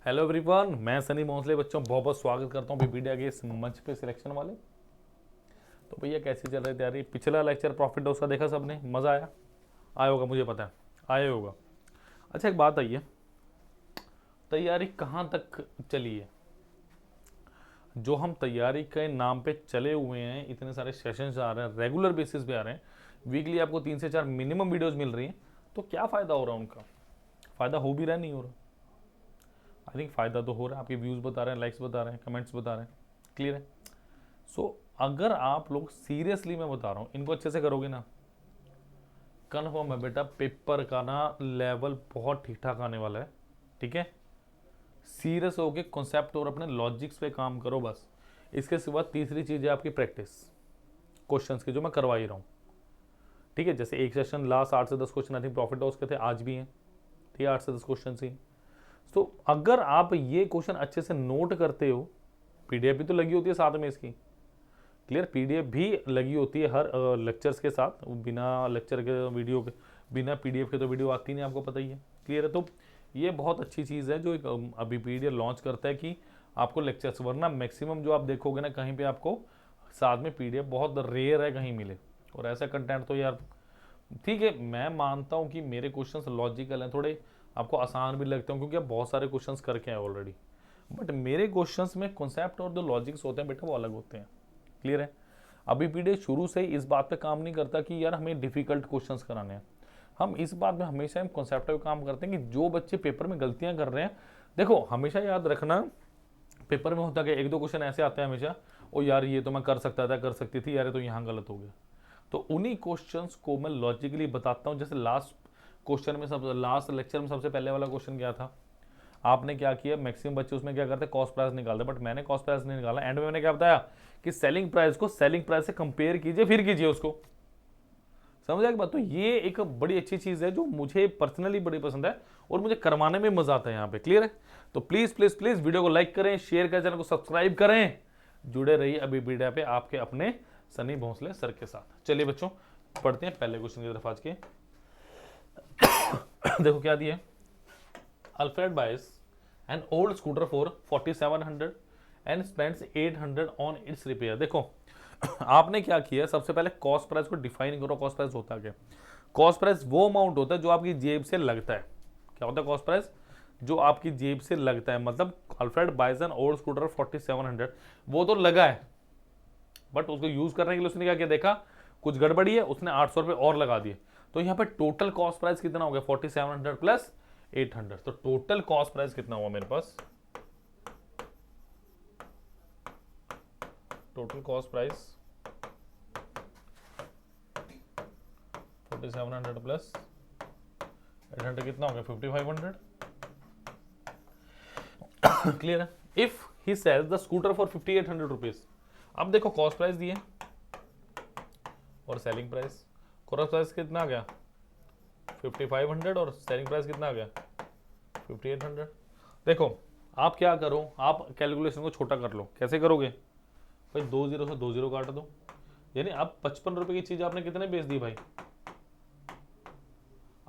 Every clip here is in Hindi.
हेलो एवरीवन, मैं सनी भोंसले बच्चों बहुत बहुत स्वागत करता हूँ विपीडिया के इस मंच पे सिलेक्शन वाले। तो भैया कैसी चल रही तैयारी? पिछला लेक्चर प्रॉफिट लॉस का देखा सबने, मज़ा आया? आया होगा, मुझे पता है आया होगा। अच्छा एक बात आइए, तैयारी कहाँ तक चली है? जो हम तैयारी के नाम पे चले हुए हैं, इतने सारे सेशंस आ रहे हैं, रेगुलर बेसिस पे आ रहे हैं, वीकली आपको 3 से 4 मिनिमम वीडियोज़ मिल रही हैं, तो क्या फ़ायदा हो रहा है उनका? फ़ायदा हो भी रहा है, नहीं हो रहा? आई थिंक फ़ायदा तो हो रहा है। आपके व्यूज़ बता रहे हैं, लाइक्स बता रहे हैं, कमेंट्स बता रहे हैं, क्लियर है। सो अगर आप लोग सीरियसली, मैं बता रहा हूँ, इनको अच्छे से करोगे ना, कन्फर्म है बेटा पेपर का ना लेवल बहुत ठीक ठाक आने वाला है। ठीक है, सीरियस होके कॉन्सेप्ट और अपने लॉजिक्स पे काम करो बस। इसके सिवा तीसरी चीज़ है आपकी प्रैक्टिस क्वेश्चंस की, जो मैं करवा ही रहा हूँ। ठीक है, जैसे एक सेशन लास्ट 8 से 10 question I think profit loss के थे, आज भी हैं। ठीक है, 8 से 10 क्वेश्चन ही। तो अगर आप ये क्वेश्चन अच्छे से नोट करते हो, पीडीएफ भी तो लगी होती है साथ में इसकी, क्लियर, पीडीएफ भी लगी होती है हर लेक्चर्स के साथ। बिना लेक्चर के वीडियो के, बिना पीडीएफ के तो वीडियो आती नहीं, आपको पता ही है, क्लियर है। तो ये बहुत अच्छी चीज़ है जो एक अभी पीडीएफ लॉन्च करता है कि आपको लेक्चर्स, वरना मैक्सिमम जो आप देखोगे ना कहीं पे आपको साथ में पीडीएफ बहुत रेयर है कहीं मिले। और ऐसा कंटेंट तो यार ठीक है, मैं मानता हूँ कि मेरे क्वेश्चंस लॉजिकल हैं, थोड़े आपको आसान भी लगते हैं क्योंकि आप बहुत सारे क्वेश्चंस करके हैं ऑलरेडी, बट मेरे क्वेश्चंस में कॉन्सेप्ट और जो लॉजिक्स होते हैं बेटा वो अलग होते हैं, क्लियर है। अभी पीडीएफ शुरू से ही इस बात पे काम नहीं करता कि यार हमें डिफिकल्ट क्वेश्चंस कराने हैं। हम इस बात में हमेशा हम कॉन्सेप्ट पे काम करते हैं कि जो बच्चे पेपर में गलतियां कर रहे हैं, देखो हमेशा याद रखना, पेपर में होता क्या, एक दो क्वेश्चन ऐसे आते हैं हमेशा, ओ यार ये तो मैं कर सकता था, कर सकती थी यार, ये तो यहाँ गलत हो गया। तो उन्हीं क्वेश्चंस को मैं लॉजिकली बताता हूँ। जैसे लास्ट क्वेश्चन में, सब लास्ट लेक्चर में सबसे पहले वाला क्वेश्चन क्या था, आपने क्या किया, मैक्सिमम बच्चे उसमें क्या करते हैं, कॉस्ट प्राइस निकालते, बट मैंने कॉस्ट प्राइस नहीं निकाला। एंड में मैंने क्या बताया कि सेलिंग प्राइस को सेलिंग प्राइस से कंपेयर कीजिए, फिर कीजिए उसको। समझ आएगी बात? तो ये एक बड़ी अच्छी चीज़ है जो मुझे पर्सनली बड़ी पसंद है और मुझे करवाने में मजा आता है यहाँ पे, क्लियर है। तो प्लीज़ प्लीज़ प्लीज़ वीडियो को लाइक करें, शेयर करें, चैनल को सब्सक्राइब करें, जुड़े रहिए अभी वीडियो पे आपके अपने सनी भोंसले सर के साथ। चलिए बच्चों, पढ़ते हैं पहले क्वेश्चन की तरफ आज के। देखो क्या दिया, अल्फ्रेड बाइस an old scooter for 4700 and spends 800 on it's repair. देखो आपने क्या किया, सबसे पहले कॉस्ट प्राइस को डिफाइन करो। कॉस्ट प्राइस होता क्या? कॉस्ट प्राइस वो अमाउंट होता है जो आपकी जेब से लगता है। क्या होता है कॉस्ट प्राइस? जो आपकी जेब से लगता है। मतलब अल्फ्रेड बाइस एन ओल्ड स्कूटर 4700, वो तो लगा है, बट उसको यूज करने के लिए उसने क्या किया, देखा कुछ गड़बड़ी है, उसने 800 रुपये और लगा दिए। तो यहाँ पे टोटल कॉस्ट प्राइस कितना हो गया, 4700 प्लस 800। तो टोटल कॉस्ट प्राइस कितना हुआ मेरे पास, टोटल कॉस्ट प्राइस 4700 प्लस 800 कितना हो गया, 5500। क्लियर है। If he sells the scooter for 5800 rupees, अब देखो कॉस्ट प्राइस दिए और सेलिंग प्राइस, कॉस्ट प्राइस कितना आ गया 5500 और सेलिंग प्राइस कितना आ गया 5800। देखो आप क्या करो, आप कैलकुलेशन को छोटा कर लो। कैसे करोगे भाई, 20 से 20 काट दो, यानी आप 55 रुपए की चीज आपने कितने बेच दी भाई,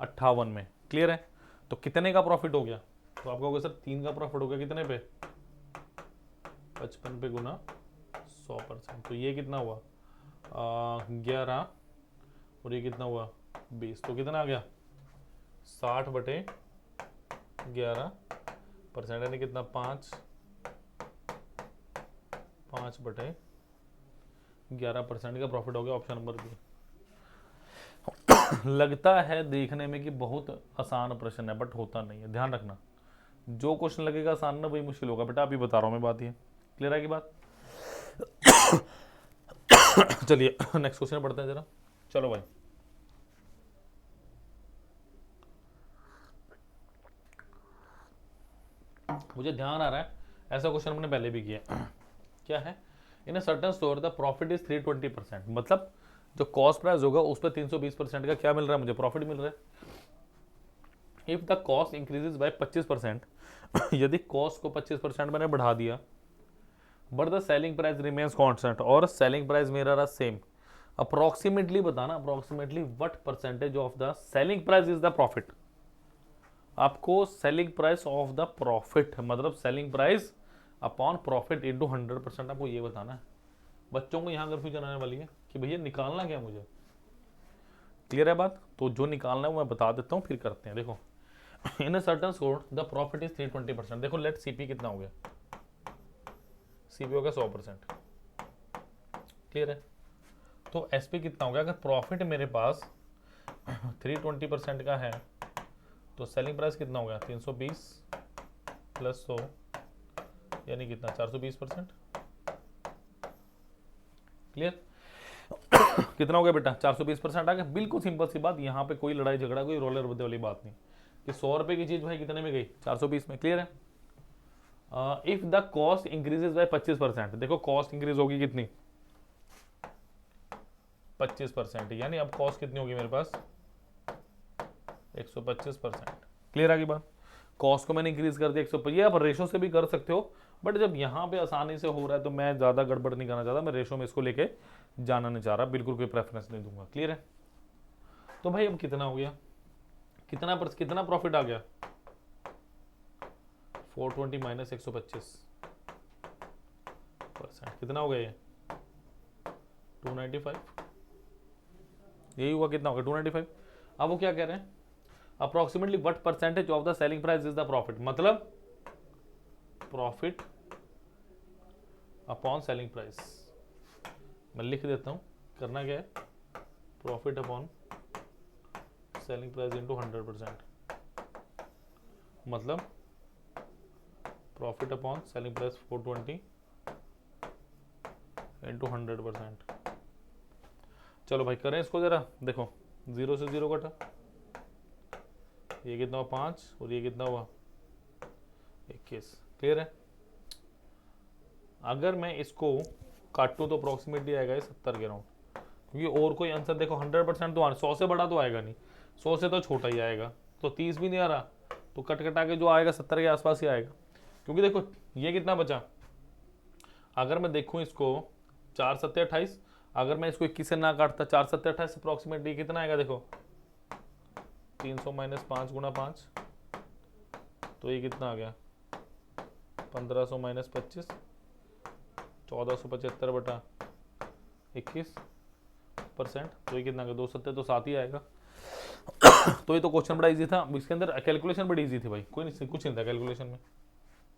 58 में। क्लियर है। तो कितने का प्रॉफिट हो गया, तो आप कहोगे सर 3 का प्रॉफिट हो गया, कितने पे, 55 पे गुना 100%। तो ये कितना हुआ 11, और ये कितना हुआ 20, तो कितना आ गया 60/11%, यानी कितना 5/11% का प्रॉफिट हो गया। Option number B. लगता है देखने में कि बहुत आसान प्रश्न है, बट होता नहीं है, ध्यान रखना। जो क्वेश्चन लगेगा आसान ना वही मुश्किल होगा बेटा, अभी बता रहा हूं मैं बात। ये क्लियर है की बात? चलिए नेक्स्ट क्वेश्चन पढ़ते हैं जरा। चलो भाई, मुझे ध्यान आ रहा है ऐसा क्वेश्चन हमने पहले भी किया। क्या है, in a certain store the profit is 320%, मतलब जो कॉस्ट प्राइस होगा उस पर 320% का क्या मिल रहा है, मुझे प्रॉफिट मिल रहा है। If the cost increases by 25%, यदि कॉस्ट को 25% मैंने बढ़ा दिया, but the selling price remains constant, और सेलिंग प्राइस मेरा रहा सेम, अप्रोक्सीमेटली बताना, approximately what percentage of the selling price is the profit. आपको selling price of the profit, मतलब selling price upon profit into 100% आपको ये बताना है। बच्चों को यहाँ कन्फ्यूजन आने वाली है कि भैया निकालना क्या मुझे, क्लियर है बात? तो जो निकालना है वो मैं बता देता हूँ, फिर करते हैं। देखो in certain score the profit is 320%। देखो लेट सीपी कितना हो गया, सीपी हो गया 100%, क्लियर है? तो एसपी कितना हो गया? अगर प्रॉफिट मेरे पास 320% का है तो सेलिंग प्राइस कितना हो गया? 320 प्लस 100 यानी कितना? 420%, क्लियर? कितना हो गया बेटा? 420% आ गया। बिल्कुल सिंपल सी बात, यहाँ पे कोई लड़ाई झगड़ा, कोई रोलर बदले वाली बात नहीं कि 100 रुपए की चीज भाई कितने में गई? 420 में, क्लियर है? If the cost increases by 25%, देखो कॉस्ट इंक्रीज होगी कितनी? 25%, यानी अब कॉस्ट कितनी होगी मेरे पास? 125%, क्लियर आ गई बात? कॉस्ट को मैंने इंक्रीज कर दिया 125, ये आप रेशो से भी कर सकते हो, बट जब यहाँ पे आसानी से हो रहा है तो मैं ज़्यादा गड़बड़ नहीं करना चाहता, मैं रेशो में इसको लेके जाना नहीं चाह रहा, बिल्कुल कोई प्रेफरेंस नहीं दूंगा, क्लियर है? तो भाई अब कितना हो गया, कितना प्रॉफिट आ गया? 420 माइनस 125%, कितना हो गया ये? 295, यही हुआ। कितना होगा? 295। अब वो क्या कह रहे हैं? Approximately what percentage of the selling price is the profit, मतलब प्रॉफिट अपॉन सेलिंग प्राइस। मैं लिख देता हूं, करना क्या है? Profit upon selling price into 100%, मतलब profit upon selling price 420 into 100%। चलो भाई करें इसको जरा, देखो 0 से 0 कटा, ये कितना हुआ? 5, और ये कितना हुआ? 21, क्लियर है? अगर मैं इसको काटूं तो अप्रोक्सीमेटली आएगा 70 के राउंड, क्योंकि और कोई आंसर देखो 100% तो आना, 100 से बड़ा तो आएगा नहीं, 100 से तो छोटा ही आएगा, तो 30 भी नहीं आ रहा, तो कट कटा के जो आएगा 70 के आसपास ही आएगा। क्योंकि देखो ये कितना बचा, अगर मैं देखूं इसको 4 7 28, अगर मैं इसको 21 से ना काटता, 4 7 28 अप्रोक्सीमेटली कितना आएगा? देखो 300 माइनस 5 गुणा 5, तो ये कितना आ गया? 1500 माइनस 25, 1475 बटा 21%, तो ये कितना आ गया? 270, तो 7 ही आएगा। तो ये तो क्वेश्चन बड़ा इजी था, इसके अंदर कैलकुलेशन बड़ी इजी थी भाई, कोई नहीं, कुछ नहीं था कैलकुलेशन में।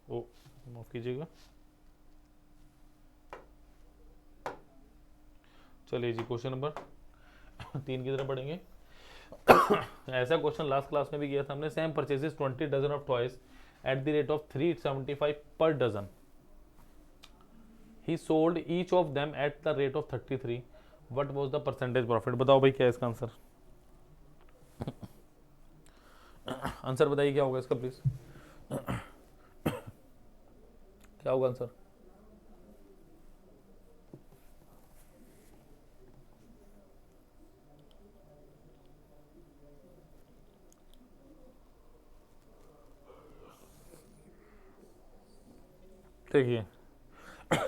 ओ माफ कीजिएगा, चलिए जी क्वेश्चन नंबर 3 की तरफ बढ़ेंगे। ऐसा क्वेश्चन लास्ट क्लास में भी किया था हमने। Sam purchases 20 dozen of toys at the rate of 375 per dozen, he sold each of them at the rate of 33, what was the percentage profit? बताओ भाई क्या है इसका आंसर? आंसर बताइए क्या होगा इसका प्लीज, क्या होगा आंसर? देखिए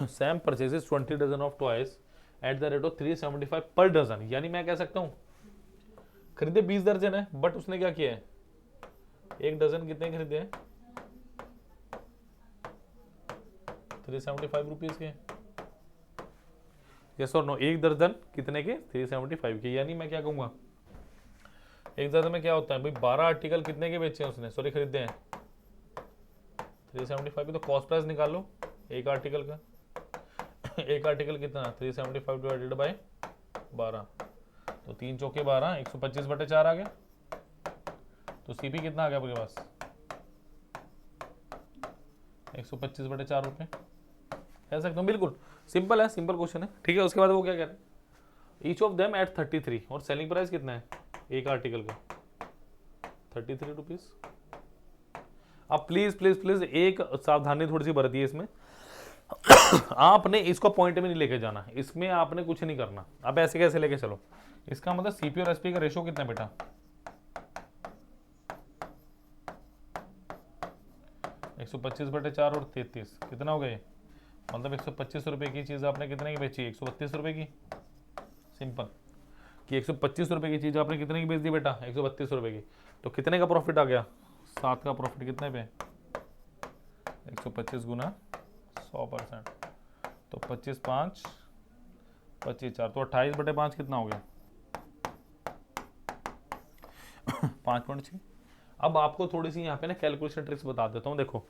Sam purchases 20 dozen of toys at the rate of 375 per dozen, यानी मैं कह सकता हूं खरीदे 20 दर्जन है, बट उसने क्या किया है? एक डजन कितने खरीदे हैं? 375 रुपीज के। यस और नो? एक दर्जन कितने के? 375 के। यानी मैं क्या कहूंगा, एक दर्जन में क्या होता है भाई? 12 आर्टिकल कितने के बेचे हैं उसने, सॉरी खरीदे हैं? 375 के। तो कॉस्ट प्राइस निकाल लो एक आर्टिकल का। एक आर्टिकल कितना? 375 डिवाइडेड बाय 12, तो 3 चौके 12, 125 बटे 4 आ गया। तो सीपी कितना आ गया आपके पास? 125 बटे 4 रुपए, कह सकता हूँ। बिल्कुल सिंपल है, सिंपल क्वेश्चन है, ठीक है। उसके बाद वो क्या कह रहे हैं? ईच ऑफ देम एट 33, और सेलिंग प्राइस कितना है एक आर्टिकल का? 33 रुपीज। अब प्लीज प्लीज प्लीज एक सावधानी थोड़ी सी बरतिए इसमें, आपने इसको पॉइंट में नहीं लेके जाना, इसमें आपने कुछ नहीं करना। अब ऐसे कैसे लेके चलो? इसका मतलब सीपी और एसपी का रेशो कितना है बेटा? 125 बटे 4 और 33, कितना हो गए? मतलब 125 रुपए की चीज आपने कितने की बेची? 132 रुपए की। सिंपल कि 125 रुपए की चीज आपने कितने की बेच दी बेटा? 132 रुपए की। तो कितने का प्रॉफिट आ गया? 7 का प्रॉफिट कितने पे? 125 गुना 100%, तो 25 5 25 4, तो 28/5 कितना हो गया? 5.6। अब आपको थोड़ी सी यहाँ पे ना कैलकुलेशन ट्रिक्स बता देता हूँ। देखो,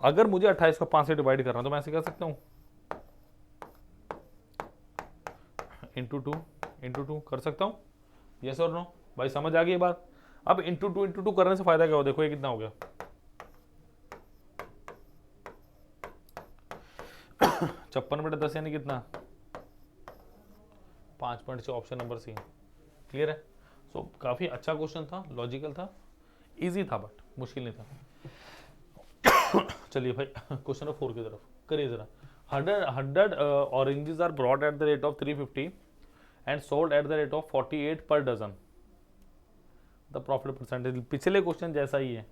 अगर मुझे 28 को 5 से डिवाइड करना है तो मैं ऐसे कर सकता हूँ, इंटू टू कर सकता हूँ। यस और नो भाई, समझ आ गई बात? अब इंटू टू करने से फायदा क्या हो? देखो ये कितना हो गया, 56/10 यानी कितना? 5.6, ऑप्शन नंबर सी। क्लियर है? सो काफी अच्छा क्वेश्चन था, लॉजिकल था, इजी था, बट मुश्किल नहीं था। चलिए भाई क्वेश्चन नंबर 4 की तरफ करिए जरा। 100 oranges are brought at the rate of 350 and sold at the rate of 48 per dozen, the profit percentage. पिछले क्वेश्चन जैसा ही है।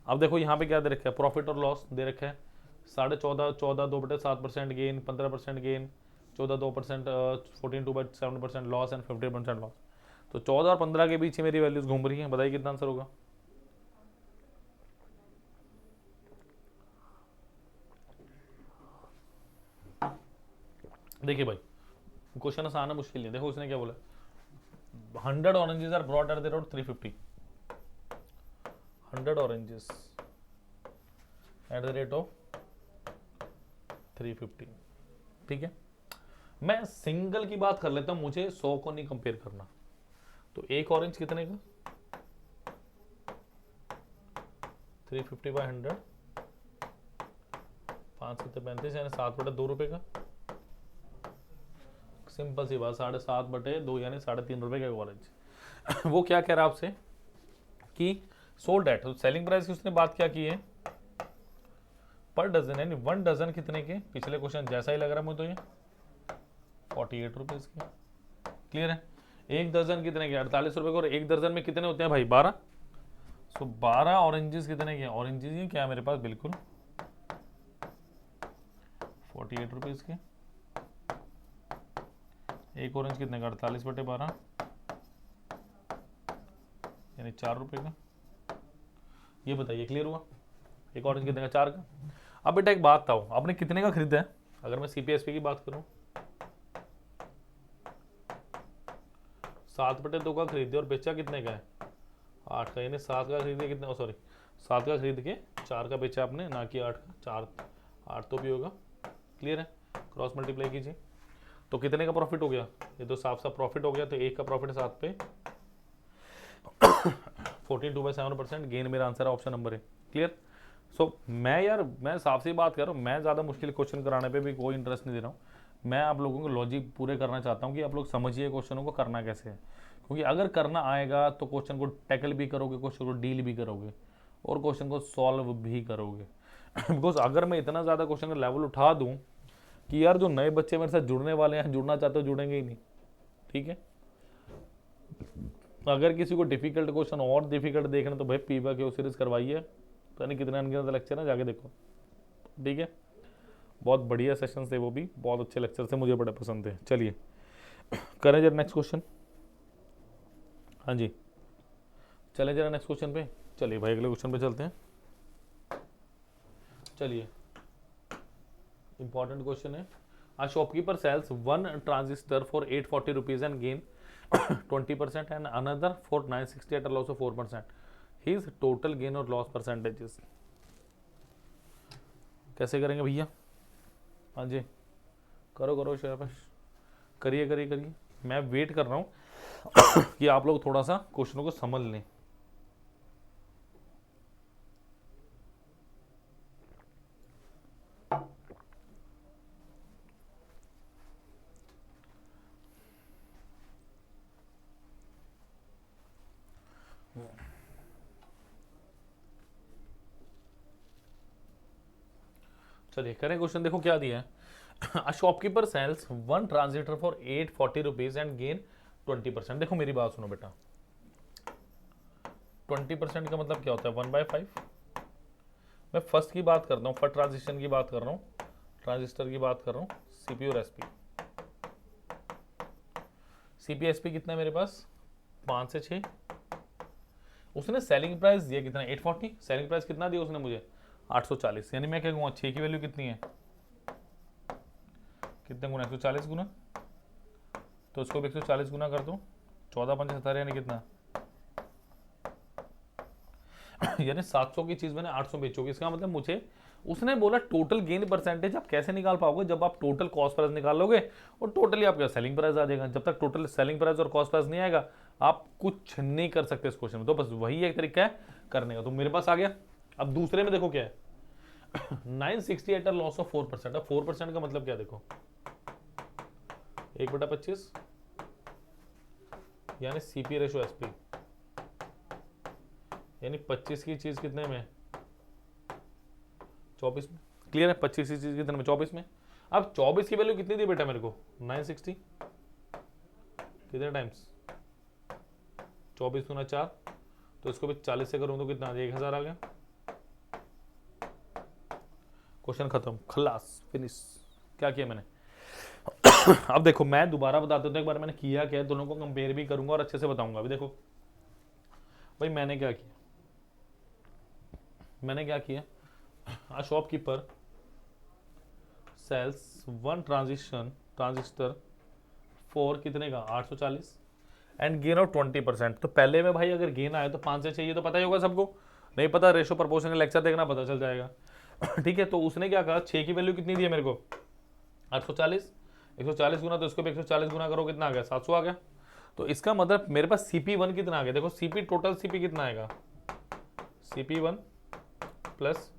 अब देखो यहाँ पे क्या दे रखा है, प्रॉफिट और लॉस दे रखा है। 14.5 2/7% gain, 15% gain, 14 2%, 14 2/7% loss and 15% loss. तो 14 और 15 के बीच ही मेरी वैल्यूज घूम रही हैं। बताइए कितना आंसर होगा? देखिए भाई, क्वेश्चन आसान है, मुश्किल नहीं। देखो उसने क्या बोला, 100 oranges are brought at the rate of 350, 100 oranges at the rate of 350। ठीक है, मैं सिंगल की बात कर लेता हूं, मुझे 100 को नहीं कंपेयर करना। तो एक ऑरेंज कितने का? 350/100, 5 7 35 यानी 7/2 रुपए का। सिंपल सी बात, 7.5/2 यानी 3.5 रुपए का ऑरेंज। वो क्या कह रहा है आपसे कि सोल्ड एट, तो सेलिंग प्राइस की उसने बात क्या की है? पर डजन, यानी 1 डजन कितने के? पिछले क्वेश्चन जैसा ही लग रहा है मुझे तो ये 48 रुपीज के। क्लियर है? एक दर्जन कितने के? 48 रुपए के। और एक दर्जन में कितने होते हैं भाई? 12। सो 12 ऑरेंजेस कितने के? ऑरेंजेस ही क्या मेरे पास, बिल्कुल 48 रुपीज के। एक ऑरेंज कितने का? 48/12 यानी 4 रुपए का। ये बताइए, क्लियर हुआ? एक ऑरेंज कितने का? 4 का। अब बेटा एक बात बताओ, आपने कितने का खरीदा है? अगर मैं सीपीएसपी की बात करूं, 7/2 का खरीदे और बेचा कितने का है? 8 का। यानी 7 का खरीदे कितने, सॉरी 7 का खरीद के 4 का बेचा आपने, ना कि 8 का। 4 8 तो भी होगा। क्लियर है? क्रॉस मल्टीप्लाई कीजिए तो कितने का प्रॉफिट हो गया? ये तो साफ साफ प्रॉफिट हो गया। तो एक का प्रॉफिट 7 पे 14 2/7% गेन। मेरा आंसर है ऑप्शन नंबर है। क्लियर? सो मैं साफ सी बात कर रहा हूँ, मैं ज़्यादा मुश्किल क्वेश्चन कराने पे भी कोई इंटरेस्ट नहीं दे रहा हूँ। मैं आप लोगों को लॉजिक पूरे करना चाहता हूँ कि आप लोग समझिए क्वेश्चनों को करना कैसे है। क्योंकि अगर करना आएगा तो क्वेश्चन को टैकल भी करोगे, क्वेश्चन को डील भी करोगे और क्वेश्चन को सॉल्व भी करोगे। बिकॉज अगर मैं इतना ज़्यादा क्वेश्चन का लेवल उठा दूँ कि यार जो नए बच्चे मेरे साथ जुड़ने वाले हैं, जुड़ना चाहते हो, जुड़ेंगे ही नहीं। ठीक है? अगर किसी को डिफिकल्ट क्वेश्चन और डिफिकल्ट देखना तो भाई पीवा के सीरीज करवाइए, तो नहीं कितने अनगिनत लेक्चर है, जाके देखो। ठीक है? बहुत बढ़िया सेशन थे वो भी, बहुत अच्छे लेक्चर थे, मुझे बड़े पसंद थे। चलिए करें जरा नेक्स्ट क्वेश्चन। हाँ जी, चलें जरा नेक्स्ट क्वेश्चन पे। चलिए भाई अगले क्वेश्चन पे चलते हैं। चलिए, इंपॉर्टेंट क्वेश्चन है। A shopkeeper sells one transistor for 840 rupees and gain 20% and another for 960 at a loss of 4%. His total gain or loss percentages. कैसे करेंगे भैया? हाँ जी, करो करो शाबाश, करिए करिए करिए। मैं वेट कर रहा हूँ कि आप लोग थोड़ा सा क्वेश्चनों को समझ लें। चलिए करें क्वेश्चन। देखो क्या दिया है। A shopkeeper sells one transistor for 840 rupees and gain 20%। देखो मेरी बात सुनो बेटा, 20% का मतलब क्या होता है? 1/5। मैं फर्स्ट की बात करता हूँ, फर्स्ट ट्रांजिस्टर की बात कर रहा हूँ, ट्रांजिस्टर की बात कर रहा हूँ, सीपी और एसपी। सीपी एसपी कितना है मेरे पास? 5 से 6। उसने सेलिंग प्राइस दिया कितना 840, सेलिंग प्राइस कितना दिया उसने मुझे 840, यानी मैं क्या कहूँगा 6 की वैल्यू कितनी है, कितने गुना 140 गुना, तो इसको भी 140 गुना कर दो, 14 पंच 70 यानी कितना यानी 700 की चीज मैंने 800 बेचोगे, इसका मतलब मुझे उसने बोला टोटल गेन परसेंटेज आप कैसे निकाल पाओगे, जब आप टोटल कॉस्ट प्राइस निकाल लोगे और टोटली आपका सेलिंग प्राइस आ जाएगा। जब तक टोटल सेलिंग प्राइस और कॉस्ट प्राइस नहीं आएगा आप कुछ नहीं कर सकते इस क्वेश्चन में। तो बस वही एक तरीका है करने का। तो मेरे पास आ गया। अब दूसरे में देखो क्या है 968 लॉस ऑफ 4%। अब 4% का मतलब क्या देखो 1/25 यानी सीपी रेशो एसपी, यानी 25 की चीज कितने में 24 में। क्लियर है, 25 की चीज कितने में 24 में। अब 24 की वैल्यू कितनी दी बेटा मेरे को 960, कितने टाइम्स 24 गुना 4, तो इसको भी 40 से करूं तो कितना 1000 आ गया। क्वेश्चन खत्म, खलास, फिनिश। क्या किया मैंने अब देखो मैं दोबारा बता देता हूं एक बार मैंने किया क्या है, दोनों को कंपेयर भी करूंगा और अच्छे से बताऊंगा। अभी देखो भाई मैंने क्या किया, a shopkeeper sells one transistor for कितने का 840 एंड गेन ऑफ 20%। तो पहले में भाई अगर गेन आए तो 5 से चाहिए, तो पता ही होगा सबको, नहीं पता रेशो प्रपोर्शनल लेक्चर देखना पता चल जाएगा ठीक है। तो उसने क्या कहा 6 की वैल्यू कितनी दी है मेरे को 840, 140 गुना, तो इसको भी 140 गुना करो कितना आ गया 700 आ गया। तो इसका मतलब मेरे पास CP1 कितना आ गया, देखो CP टोटल CP कितना आएगा CP1 प्लस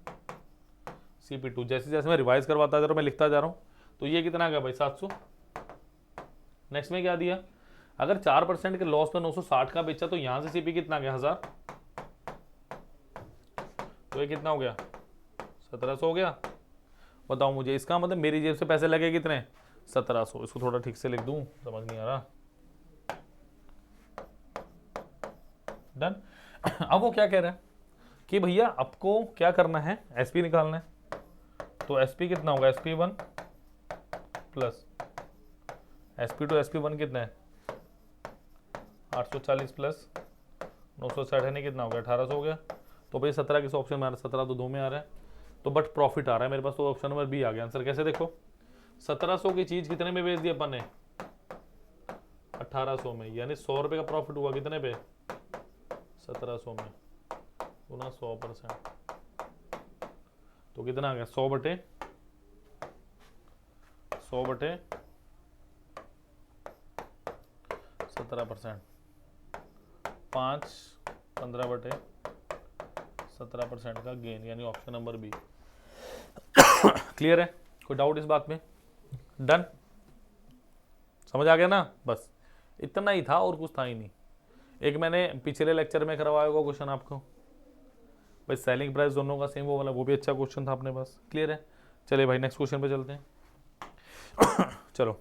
CP2। जैसे जैसे मैं रिवाइज करवाता जा रहा हूँ मैं लिखता जा रहा हूँ, तो ये कितना आ गया भाई 700। नेक्स्ट में क्या दिया, अगर 4% के लॉस में 960 का बेचा तो यहां से CP कितना आ गया 1000, तो ये कितना हो गया 1700 हो गया। बताओ मुझे, इसका मतलब मेरी जेब से पैसे लगे कितने 1700। इसको थोड़ा ठीक से लिख दूं, समझ नहीं आ रहा। डन। अब वो क्या कह रहा है कि भैया आपको क्या करना है SP निकालना है, तो SP कितना होगा SP1 प्लस SP2, SP1 कितना है 840 प्लस 960 है, कितना हो गया 1800 हो गया। तो भाई 17 किस ऑप्शन में आ रहा है, 17 तो 2 में आ रहा है, तो बट प्रॉफिट आ रहा है मेरे पास, तो ऑप्शन नंबर बी आ गया आंसर। कैसे देखो 1700 की चीज कितने में बेच दी अपन ने 1800 में, यानी 100 रुपए का प्रॉफिट हुआ कितने पे 1700 में गुना 100%, तो कितना आ गया 100 बटे 17%, 5 15 बटे 17% का गेन, यानी ऑप्शन नंबर बी। क्लियर है, कोई डाउट इस बात में। डन, समझ आ गया ना, बस इतना ही था और कुछ था ही नहीं। एक मैंने पिछले लेक्चर में करवाया होगा क्वेश्चन आपको, भाई सेलिंग प्राइस दोनों का सेम वो वाला, वो भी अच्छा क्वेश्चन था अपने पास। क्लियर है, चलिए भाई नेक्स्ट क्वेश्चन पे चलते हैं चलो।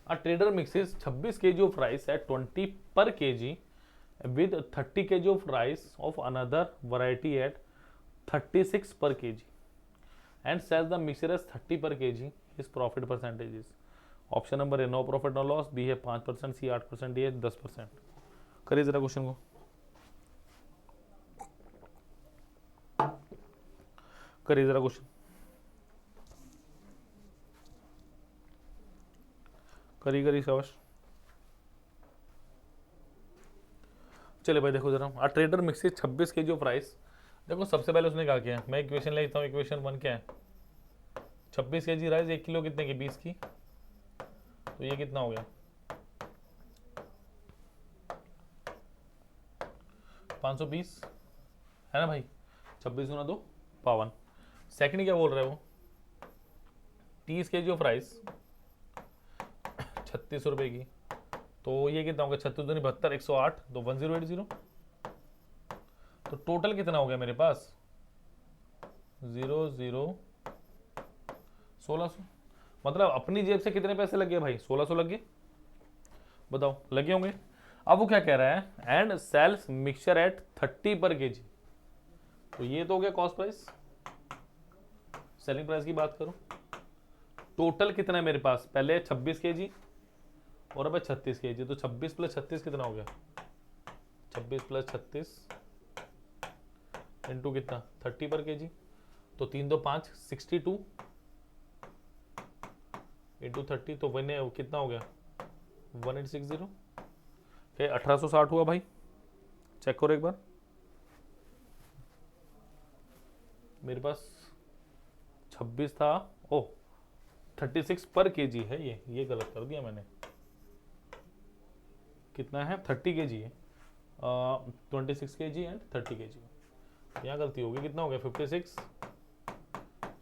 A trader mixes 26 kg of rice at 20 per kg with 30 kg of rice of another variety at 36 per kg and sells the mixture as 30 per kg. His profit percentage is, option number A no profit no loss, B है 5%, सी 8%, डी है 10%। करिए जरा क्वेश्चन को, करिए जरा क्वेश्चन, करी शाबाश। चले भाई देखो जरा, a trader mixes 26 kg of rice. देखो सबसे पहले उसने क्या किया, मैं इक्वेशन लिखता हूँ, इक्वेशन 1 क्या है 26 kg राइस 1 किलो कितने की 20 की, तो ये कितना हो गया 520 है ना भाई, 26 गुना 2 52। सेकंड क्या बोल रहे हो 30 kg ऑफ राइस 36 रुपए की, तो ये कितना हो गया 36 दूनी 72 108, तो 1080। तो टोटल कितना हो गया मेरे पास 1600। मतलब अपनी जेब से कितने पैसे लगे भाई 1600 लगे, बताओ लगे होंगे। अब वो क्या कह रहा है एंड सेल्स मिक्सचर एट 30 पर केजी, तो ये तो हो गया कॉस्ट प्राइस, सेलिंग प्राइस की बात करूं। टोटल कितना है मेरे पास, पहले 26 केजी और अब 36 kg, तो 26 + 36 कितना हो गया? 26 + 36 इंटू कितना 30 पर kg, तो 3 2 5 62 इंटू 30, तो वन कितना हो गया 1860। ओके 1860 हुआ भाई, चेक करो एक बार। मेरे पास 26 था, ओ 36 पर kg है, ये गलत कर दिया मैंने। कितना है 30 kg है, 26 kg एंड 30 kg, यहाँ गलती होगी। कितना हो गया 56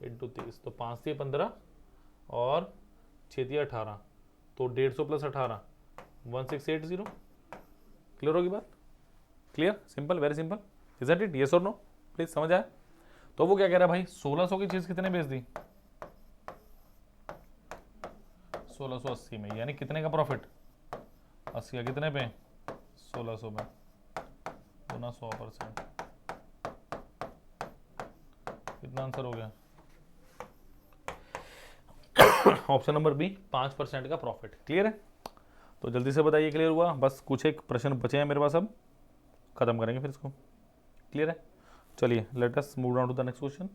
इंटू 30, तो 5 से 15 और 6 दिया 18, तो 150 + 18 1680। क्लियर होगी बात? Clear, simple, very simple, isn't it? Yes और नो प्लीज, समझ आया? तो वो क्या कह रहा है भाई, 1600 की चीज कितने बेच दी? 1680 में, यानी कितने का प्रॉफिट? 80 का कितने पे? 1600 में, गुना 100%, कितना आंसर हो गया? ऑप्शन नंबर बी, 5% का प्रॉफिट। क्लियर है? तो जल्दी से बताइए क्लियर हुआ? बस कुछ एक प्रश्न बचे हैं मेरे पास, अब खत्म करेंगे फिर इसको। क्लियर है? चलिए let us move down to the next question,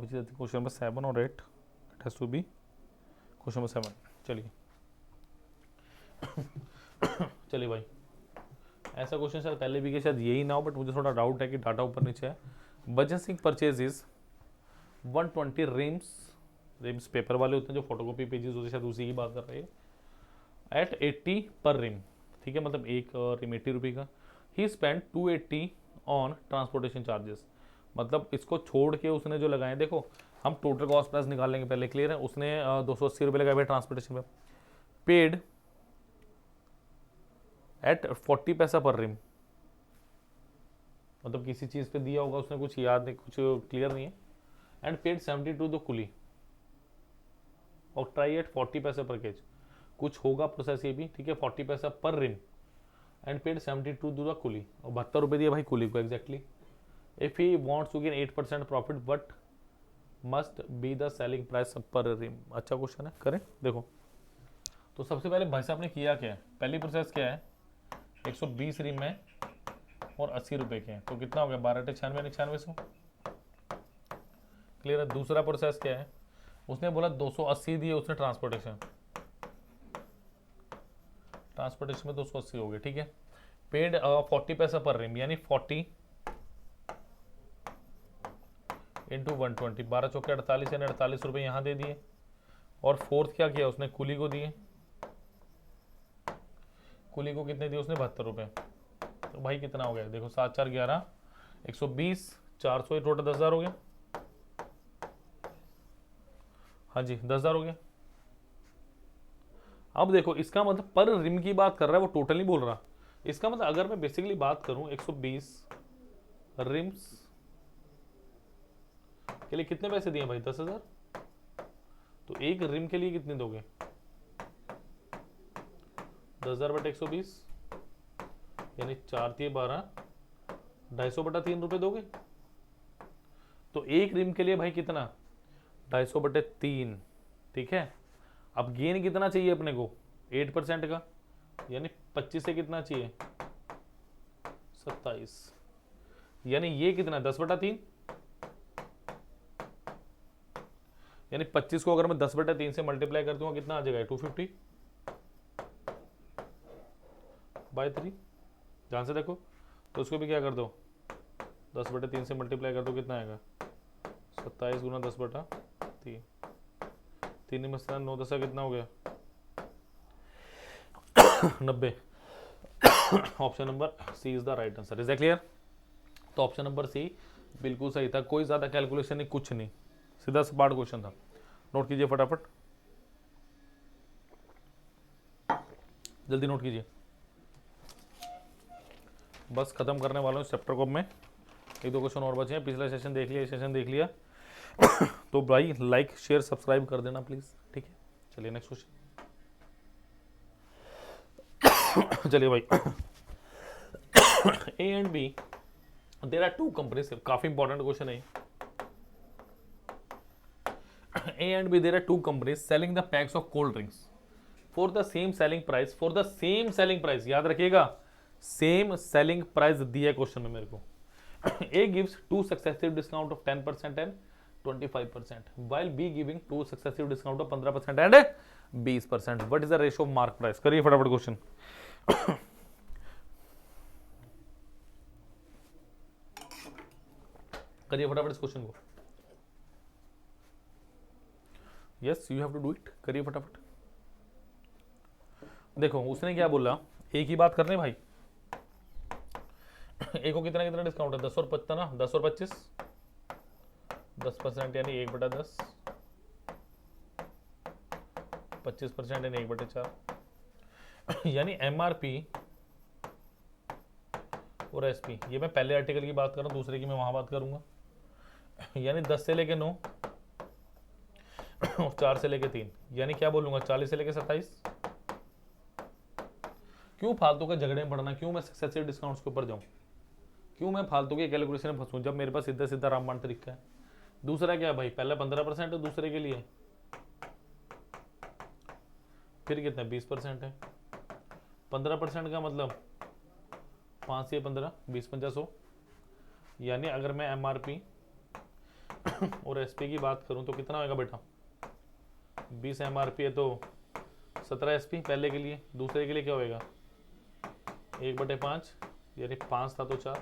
which is question number 7 और 8, it has to be question number 7। चलिए चलिए भाई, ऐसा क्वेश्चन शायद पहले भी कि शायद यही ना हो, बट मुझे थोड़ा डाउट है कि डाटा ऊपर नीचे है। बचन सिंह परचेजेस 120 रिम्स पेपर वाले होते हैं जो फोटोकॉपी पेजेस होते हैं, शायद उसी की बात कर रहे हैं, एट 80 पर रिम। ठीक है, मतलब एक रिम 80 रुपये का। ही स्पेंड 280 ऑन ट्रांसपोर्टेशन चार्जेस, मतलब इसको छोड़ के उसने जो लगाए, देखो हम टोटल कॉस्ट प्राइस निकाल लेंगे पहले। क्लियर है? उसने 280 रुपये लगाए ट्रांसपोर्टेशन में, पेड एट 40 पैसा पर रिम, मतलब किसी चीज़ पे दिया होगा उसने, कुछ याद नहीं, कुछ क्लियर नहीं है। एंड पेड 72 द कुली और ट्राई एट 40 पैसा पर केज, कुछ होगा प्रोसेस ये भी। ठीक है, 40 पैसा per ream and paid 72 the coolie, और 72 रुपये दिया भाई कुली को exactly. If he wants to gain 8% profit but must be the selling price per ream. अच्छा क्वेश्चन है, करें देखो। तो सबसे पहले भाई साहब ने किया क्या है, पहली प्रोसेस क्या है, 120 रिम है और 80 रुपये के हैं, तो कितना हो गया 12 × 96 9600। क्लियर है? दूसरा प्रोसेस क्या है, उसने बोला 280 दिए उसने ट्रांसपोर्टेशन में 280 हो गए। ठीक है, पेड 40 पैसा पर रिम, यानी 40 इंटू 120, 12 चौके 48, यानी 48 रुपये यहाँ दे दिए। और फोर्थ क्या किया उसने, कुली को दिए, कुली को कितने दिए उसने 72 रुपये। तो भाई कितना हो गया देखो, 7 4 11, 120 400, ये टोटल 10,000 हो गया। हाँ जी 10,000 हो गया। अब देखो इसका मतलब पर रिम की बात कर रहा है, वो टोटल नहीं बोल रहा। इसका मतलब अगर मैं बेसिकली बात करूं 120 रिम्स के लिए कितने पैसे दिए भाई, 10,000। तो एक रिम के लिए कितने दोगे, 10,000 बटे 120, यानी 4 × 12, 250 बटा 3 रुपए दोगे। तो एक रिम के लिए भाई कितना, 250 बटे 3। ठीक है, अब गेन कितना चाहिए अपने को, 8% का, यानी 25 से कितना चाहिए 27, यानी ये कितना 10 बटा 3, यानी 25 को अगर मैं 10 बटा 3 से मल्टीप्लाई कर दूंगा कितना आ जाएगा 250 बाय 3। ध्यान से देखो, तो उसको भी क्या कर दो 10 बटे 3 से मल्टीप्लाई कर दो, कितना आएगा 27 गुना 10 बटा 3, 3 में 9 10 कितना हो गया 90। Option number C is the right answer. Is that clear? तो ऑप्शन नंबर सी बिल्कुल सही था, कोई ज्यादा कैलकुलेशन नहीं, कुछ नहीं, सीधा सपाट क्वेश्चन था। नोट कीजिए फटाफट, जल्दी नोट कीजिए, बस खत्म करने वाला हूँ इस चैप्टर को में। 1-2 क्वेश्चन और बचे हैं, पिछला सेशन देख लिया, सेशन देख लिया। तो भाई लाइक शेयर सब्सक्राइब कर देना प्लीज। ठीक है, चलिए नेक्स्ट क्वेश्चन। चलिए भाई, A and B there are 2 companies, काफी इंपॉर्टेंट क्वेश्चन है। A and B, there are 2 companies selling the packs of cold drinks. For the same selling price, for the same selling price, याद रखिएगा सेम सेलिंग प्राइस दिया है क्वेश्चन में मेरे को। A gives two successive discount of 10% and 25%, while B giving two successive discount of 15% and 20%. What is the ratio of mark price? करिए फटाफट क्वेश्चन। करिए फटाफट इस क्वेश्चन को। Yes you have to do it, करिए फटाफट। देखो उसने क्या बोला, एक ही बात करने भाई। एक को कितना कितना डिस्काउंट है, 10 और 55 ना, 10 और 25, 10% यानी 1/10, 25% यानी 1/4, यानी MRP और SP। ये मैं पहले आर्टिकल की बात कर रहा हूँ, दूसरे की मैं वहां बात करूंगा। यानी 10 से लेके 9 और 4 से लेके 3, यानी क्या बोलूंगा 40 से लेके 27। क्यों फालतू के झगड़े में पड़ना, क्यों मैं सक्सेसिव डिस्काउंट्स के ऊपर जाऊं, क्यों मैं फालतू की कैलकुलेशन में फंसूं जब मेरे पास सीधा सीधा रामबाण तरीका है। दूसरा क्या भाई, पहले 15% है दूसरे के लिए, फिर कितना 20% है। 15% का मतलब 5 से 15, 20 100। यानी अगर मैं MRP और SP की बात करूं तो कितना होगा बेटा, 20 MRP है तो 17 SP पहले के लिए, दूसरे के लिए क्या होएगा 1/5, यानी 5 था तो 4,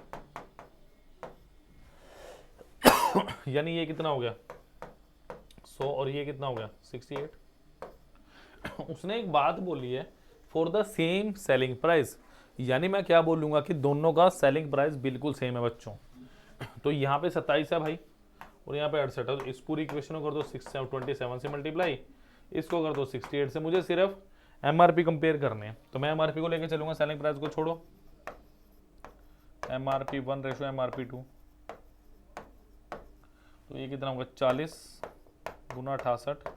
यानी ये कितना हो गया 100 और ये कितना हो गया 68। उसने एक बात बोली है for the same selling price, यानी मैं क्या बोलूंगा कि दोनों का सेलिंग प्राइस बिल्कुल सेम है बच्चों। तो यहाँ पे 27 है भाई और यहाँ पे 68 है, तो इस पूरी इक्वेशन को कर दो 27 से मल्टीप्लाई, इसको कर दो 68 से। मुझे सिर्फ MRP कंपेयर करने हैं, तो मैं MRP को लेके चलूंगा, सेलिंग प्राइस को छोड़ो। MRP 1 रेशो MRP 2, तो ये कितना होगा 40 गुना 68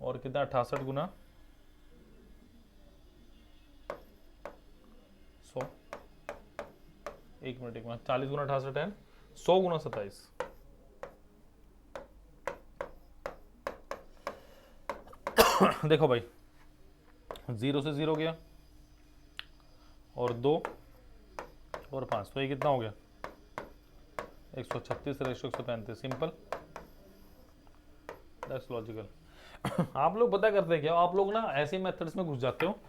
और कितना 68 गुना 100। एक मिनट 40 गुना 68 है 100 गुना 27। देखो भाई 0 से 0 गया और 2 और 5, तो ये कितना हो गया 136 रेशो 135। Simple, that's logical. आप लोग पता करते हैं क्या, आप लोग ना ऐसे मेथड्स में घुस जाते हो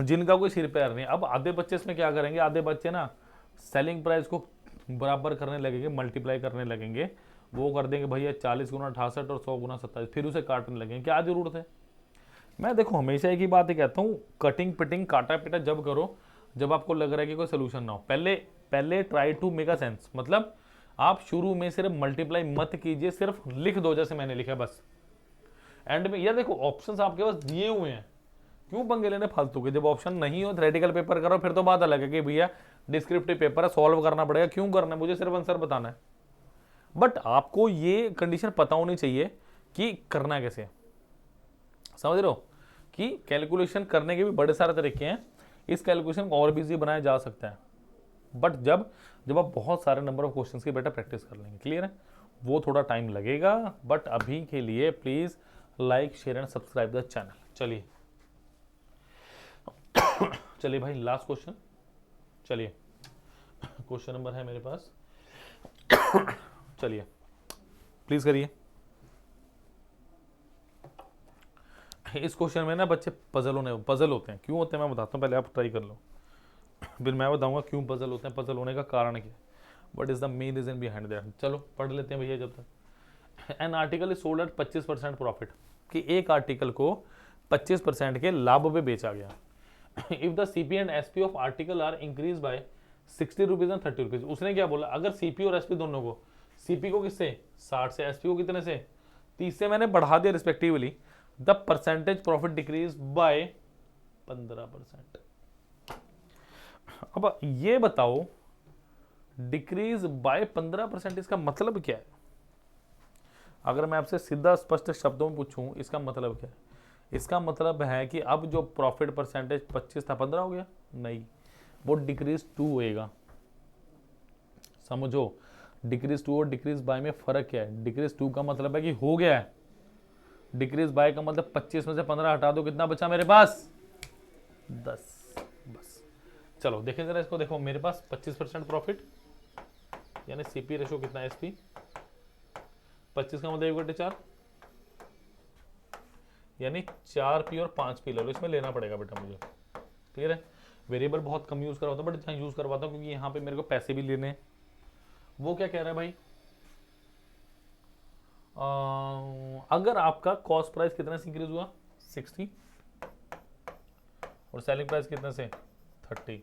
जिनका कोई सिर पैर नहीं। अब आधे बच्चे इसमें क्या करेंगे, आधे बच्चे ना सेलिंग प्राइस को बराबर करने लगेंगे, मल्टीप्लाई करने लगेंगे, वो कर देंगे भैया 40 गुना 68 और 100 गुना 27, फिर उसे काटने लगेंगे। क्या जरूरत है। मैं देखो हमेशा एक ही बात ही कहता हूँ, कटिंग पिटिंग काटा पिटा जब करो जब आपको लग रहा है कि कोई सोल्यूशन ना हो। पहले try to make a sense, मतलब आप शुरू में सिर्फ मल्टीप्लाई मत कीजिए, सिर्फ लिख दो जैसे मैंने लिखा बस। एंड में यह देखो ऑप्शंस आपके पास दिए हुए हैं, क्यों पंगे लेने फालतू के। जब ऑप्शन नहीं हो थ्योरेटिकल पेपर करो, फिर तो बात अलग है कि भैया डिस्क्रिप्टिव पेपर है, सॉल्व करना पड़ेगा। क्यों करना है, मुझे सिर्फ आंसर बताना है। बट आपको ये कंडीशन पता होनी चाहिए कि करना कैसे है। समझ रहे हो कि कैलकुलेशन करने के भी बड़े सारे तरीके हैं, इस कैलकुलेशन को और भी इजी बनाया जा सकता है। बट जब आप बहुत सारे नंबर ऑफ क्वेश्चंस की बेटा प्रैक्टिस कर लेंगे, क्लियर है, वो थोड़ा टाइम लगेगा। बट अभी के लिए please like share and subscribe the channel. चलिए चलिए भाई लास्ट क्वेश्चन। चलिए क्वेश्चन नंबर है मेरे पास, चलिए प्लीज करिए। इस क्वेश्चन में ना बच्चे पजल होते हैं। क्यों होते हैं मैं बताता हूँ, पहले आप ट्राई कर लो, फिर मैं बताऊंगा क्यों पजल होते हैं, पजल होने का कारण क्या है, what is the main reason behind that. चलो पढ़ लेते हैं भैया जब तक। An article is sold at 25% profit, कि एक आर्टिकल को 25% के लाभ पे बेचा गया। If the CP and SP of article are increase by 60 rupees and 30 rupees. उसने क्या बोला, अगर CP और SP दोनों को, CP को किससे 60 से, SP को कितने से 30 से मैंने बढ़ा दिया respectively, the percentage profit decrease by 15%। अब ये बताओ डिक्रीज बाय 15% इसका मतलब क्या है। अगर मैं आपसे सीधा स्पष्ट शब्दों में पूछूं इसका मतलब क्या है, इसका मतलब है कि अब जो प्रॉफिट परसेंटेज 25 था 15 हो गया, नहीं, वो डिक्रीज 2 होएगा। समझो डिक्रीज 2 और डिक्रीज बाय में फर्क क्या है। डिक्रीज 2 का मतलब है कि हो गया है, डिक्रीज बाय का मतलब 25 में से 15 हटा दो, कितना बचा मेरे पास? 10। बस चलो देखें जरा इसको, देखो मेरे पास 25% प्रॉफिट, यानी सीपी रेशो कितना है? एसपी 25 का मतलब 1/4, यानी 4P और 5P ले लो, इसमें लेना पड़ेगा बेटा मुझे। क्लियर है? वेरिएबल बहुत कम यूज करवाता हूँ, बट जहाँ यूज करवाता हूँ क्योंकि यहाँ पे मेरे को पैसे भी लेने हैं। वो क्या कह रहा है भाई? अगर आपका कॉस्ट प्राइस कितने से इंक्रीज हुआ? 60, और सेलिंग प्राइस कितने से? 30,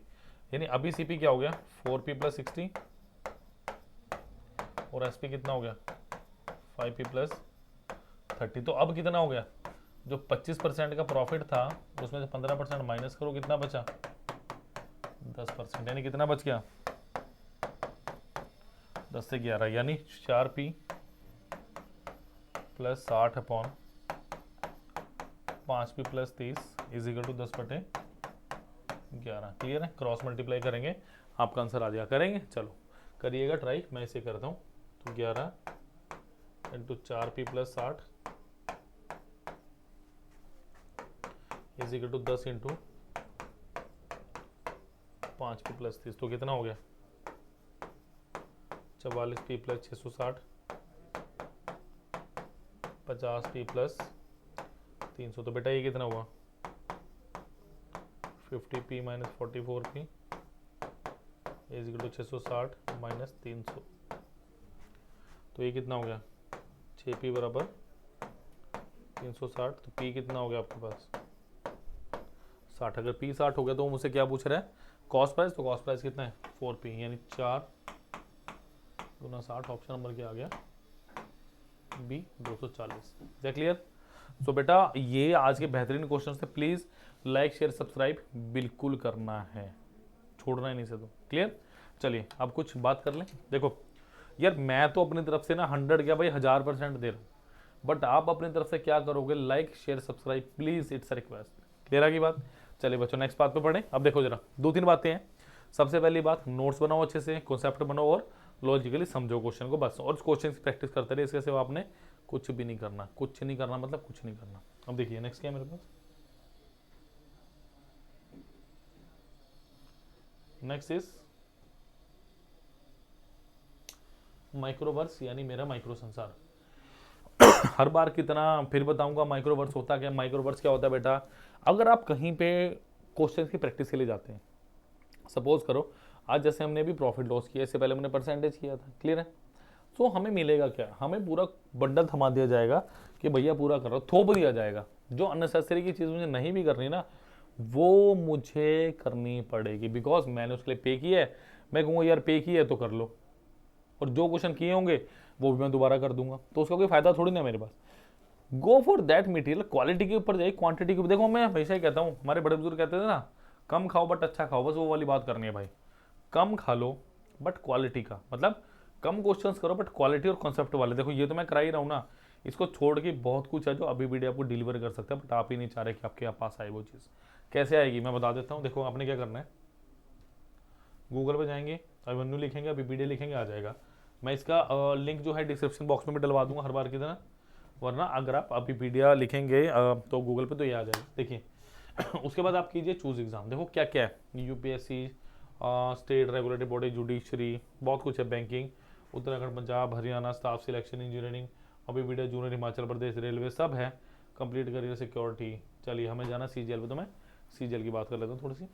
यानी अभी सीपी क्या हो गया? 4P + 60, और एसपी कितना हो गया? 5P + 30। तो अब कितना हो गया? जो 25% का प्रॉफिट था उसमें से 15% माइनस करो, कितना बचा? 10%, यानी कितना बच गया? 10 से 11, यानी 4P + 60 अपॉन 5P + 30 = 10/11। क्लियर है? क्रॉस मल्टीप्लाई करेंगे, आपका आंसर आ जाएगा। करेंगे? चलो करिएगा ट्राई, मैं इसे करता हूँ। तो 11 × 4P + 60 = 10 × 5P + 30, तो कितना हो गया? 44P + 660, 50P + 300, तो बेटा ये कितना हुआ? 50P - 44P = 660 - 300, तो ये कितना हो गया? 6P = 360, तो P कितना हो गया आपके पास? 60। अगर P 60 हो गया तो वो मुझसे क्या पूछ रहा है? Cost price. तो कॉस्ट प्राइस कितना है? 4P, यानी 4 × 60, ऑप्शन नंबर क्या आ गया? B 240। है क्लियर? सो बेटा ये आज के बेहतरीन क्वेश्चन थे। प्लीज लाइक शेयर सब्सक्राइब बिल्कुल करना है, छोड़ना ही नहीं से। तो क्लियर? चलिए अब कुछ बात कर लें। देखो यार मैं तो अपनी तरफ से ना 100 क्या भाई 1000% दे रहा हूँ, बट आप अपनी तरफ से क्या करोगे? Like share subscribe please, it's request. Clear है की बात? चलिए बच्चों नेक्स्ट बात पे पढ़ें। अब देखो जरा 2-3 बातें हैं। सबसे पहली बात, नोट्स बनाओ अच्छे से, कॉन्सेप्ट बनाओ और लॉजिकली समझो क्वेश्चन को, बस। और क्वेश्चन की प्रैक्टिस करते रहे, इसके सिवा आपने कुछ भी नहीं करना। कुछ नहीं करना मतलब कुछ नहीं करना। अब देखिए नेक्स्ट क्या है मेरे पास। नेक्स्ट इज माइक्रोवर्स, यानी मेरा माइक्रो संसार। हर बार कितना फिर बताऊंगा माइक्रोवर्स होता क्या? माइक्रोवर्स क्या होता है बेटा? अगर आप कहीं पे क्वेश्चन की प्रैक्टिस के लिए जाते हैं, सपोज करो आज जैसे हमने भी प्रॉफिट लॉस किया, इससे पहले हमने परसेंटेज किया था। क्लियर है? तो हमें मिलेगा क्या? हमें पूरा बंडल थमा दिया जाएगा कि भैया पूरा करो, थोप दिया जाएगा। जो अननेसेसरी की चीज़ मुझे नहीं भी करनी ना, वो मुझे करनी पड़ेगी, बिकॉज मैंने उसके लिए पे किया है। मैं कहूँगा यार पे किया है तो कर लो, और जो क्वेश्चन किए होंगे वो भी मैं दोबारा कर दूंगा, तो उसका कोई फायदा थोड़ी ना मेरे पास। Go for that material, quality के ऊपर जाइए, क्वांटिटी के ऊपर। देखो मैं हमेशा ही कहता हूँ, हमारे बड़े बुजुर्ग कहते थे ना, कम खाओ बट अच्छा खाओ, बस वो वाली बात करनी है भाई। कम खा लो बट क्वालिटी का, मतलब कम क्वेश्चंस करो बट क्वालिटी और कॉन्सेप्ट वाले। देखो ये तो मैं करा ही रहा हूँ ना, इसको छोड़ के बहुत कुछ है जो अभी वीडियो आपको डिलीवर कर सकता है, बट आप ही नहीं चाह रहे कि आपके पास आए वो चीज़। कैसे आएगी मैं बता देता हूँ। देखो आपने क्या करना है, गूगल पे जाएंगे, अभिमन्यु लिखेंगे, अभी वीडियो लिखेंगे, आ जाएगा। मैं इसका लिंक जो है डिस्क्रिप्शन बॉक्स में भी डलवा दूंगा हर बार की तरह, वरना अगर आप अभी वीडियो लिखेंगे तो गूगल पे तो ये आ जाएगा। देखिए उसके बाद आप कीजिए चूज एग्जाम। देखो क्या क्या है, UPSC, state regulatory body, judiciary, बहुत कुछ है, banking, Uttarakhand, Punjab, Haryana, staff selection, engineering, अभी video junior, Himachal Pradesh, railway, सब है। Complete career, security. चलिए हमें जाना सीजीएल पे, तो मैं सीजीएल की बात कर लेता हूँ थोड़ी सी।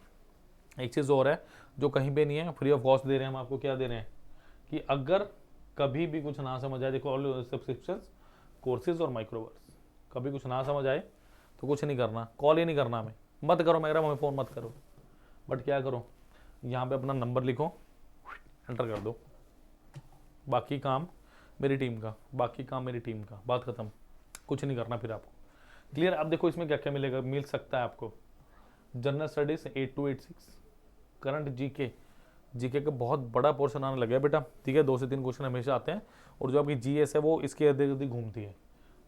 एक चीज़ और है जो कहीं पे नहीं है, फ्री ऑफ कॉस्ट दे रहे हैं हम आपको। क्या दे रहे हैं कि अगर कभी भी कुछ ना समझ आए, देखो ऑल सब्सक्रिप्शन कोर्सेज और माइक्रोवर्स, कभी कुछ ना समझ आए तो कुछ नहीं करना, कॉल ही नहीं करना हमें, मत करो मेरा, हमें फ़ोन मत करो, बट क्या करो, यहाँ पे अपना नंबर लिखो, एंटर कर दो, बाकी काम मेरी टीम का, बाकी काम मेरी टीम का, बात खत्म, कुछ नहीं करना फिर आपको। क्लियर? अब देखो इसमें क्या क्या मिलेगा, मिल सकता है आपको। General studies 8286, current GK, GK का बहुत बड़ा पोर्शन आने लगा है बेटा। ठीक है, 2 से 3 क्वेश्चन हमेशा आते हैं, और जो आपकी जीएस है वो इसके इर्द गिर्द घूमती है।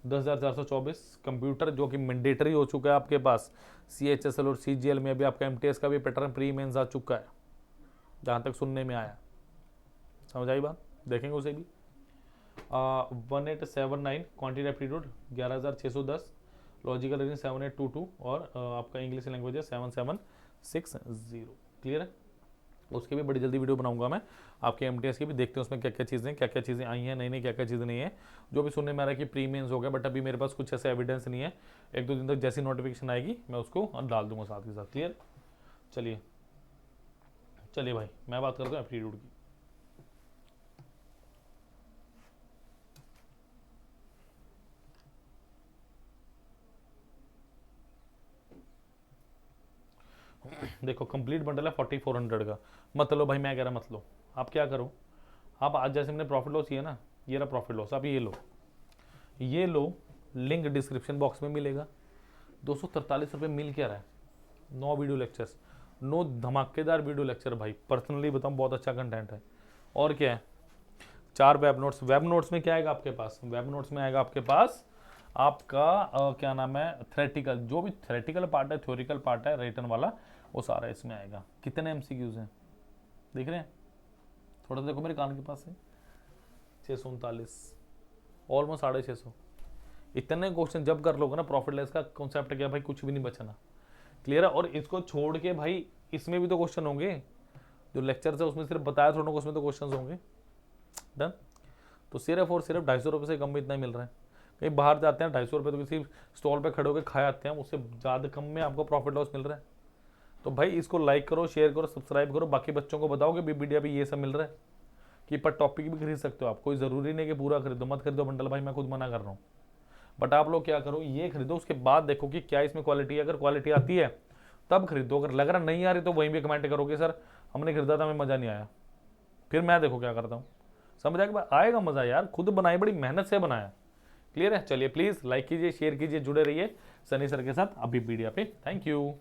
10,424 कंप्यूटर जो कि मैंडेटरी हो चुका है आपके पास। सीएचएसएल और सीजीएल में अभी आपका एमटीएस का भी पैटर्न प्री मेंस आ चुका है, जहाँ तक सुनने में आया। समझ आई बात? देखेंगे उसे भी। 1879 क्वांटिटी एप्टीट्यूड 11610, लॉजिकल रीजनिंग 7822 और आपका इंग्लिश लैंग्वेज है 7760। क्लियर है? उसकी भी बड़ी जल्दी वीडियो बनाऊंगा मैं, आपके एमटीएस की भी। देखते हैं उसमें क्या क्या चीज़ें आई हैं, नहीं क्या क्या चीज़ें नहीं है। जो भी सुनने में आ रहा है कि प्री मेंस हो गया, बट अभी मेरे पास कुछ ऐसा एविडेंस नहीं है। 1-2 दिन तक जैसी नोटिफिकेशन आएगी मैं उसको डाल दूंगा साथ के साथ। क्लियर? चलिए भाई, मैं बात करता हूँ एप्टीट्यूड की। देखो कंप्लीट बंडल है 4400 का। मत लो भाई, मैं कह रहा मत लो। आप क्या करो, आप आज जैसे मैंने प्रॉफिट लॉस किया ना, ये रहा प्रॉफिट लॉस, आप ये लो, लिंक डिस्क्रिप्शन बॉक्स में मिलेगा। 243 रुपये मिल क्या रहा है? 9 वीडियो लेक्चर्स, 9 धमाकेदार वीडियो लेक्चर भाई, पर्सनली बताऊँ बहुत अच्छा कंटेंट है। और क्या है, 4 वेब नोट्स। वेब नोट्स में क्या आएगा आपके पास? वेब नोट्स में आएगा आपके पास आपका क्या नाम है, थ्योरेटिकल, जो भी थ्योरेटिकल पार्ट है, थ्योरिकल पार्ट है, रिटन वाला, वो सारा इसमें आएगा। कितने एमसीक्यूज हैं देख रहे हैं? थोड़ा देखो मेरे कान के पास है, 639, ऑलमोस्ट 650। इतने क्वेश्चन जब कर लोगे ना, प्रॉफिट लेस का कॉन्सेप्ट क्या भाई, कुछ भी नहीं बचना। क्लियर है? और इसको छोड़ के भाई इसमें भी तो क्वेश्चन होंगे, जो लेक्चर है उसमें सिर्फ बताया थोड़ा, उसमें तो क्वेश्चन होंगे। डन? तो सिर्फ और सिर्फ 250 रुपये से कम में इतना मिल रहा है। कहीं बाहर जाते हैं 250 रुपये तो किसी स्टॉल पे खड़े होकर खा आते हैं, उससे ज़्यादा कम में आपको प्रॉफिट लॉस मिल रहा है। तो भाई इसको लाइक करो, शेयर करो, सब्सक्राइब करो, बाकी बच्चों को बताओ कि बीबीडिया पे ये सब मिल रहा है, कि पर टॉपिक भी खरीद सकते हो आप। कोई ज़रूरी नहीं कि पूरा खरीदो, मत खरीदो बंडल भाई, मैं खुद मना कर रहा हूँ। बट आप लोग क्या करो, ये खरीदो, उसके बाद देखो कि क्या इसमें क्वालिटी है। अगर क्वालिटी आती है तब खरीदो, अगर लग रहा नहीं आ रही तो वहीं भी कमेंट करोगे सर हमने खरीदा था, हमें मज़ा नहीं आया। फिर मैं देखो क्या करता हूँ। समझ आएगा मज़ा यार, खुद बनाई, बड़ी मेहनत से बनाया। क्लियर है? चलिए प्लीज़ लाइक कीजिए, शेयर कीजिए, जुड़े रहिए सनी सर के साथ अभी मीडिया पे। Thank you.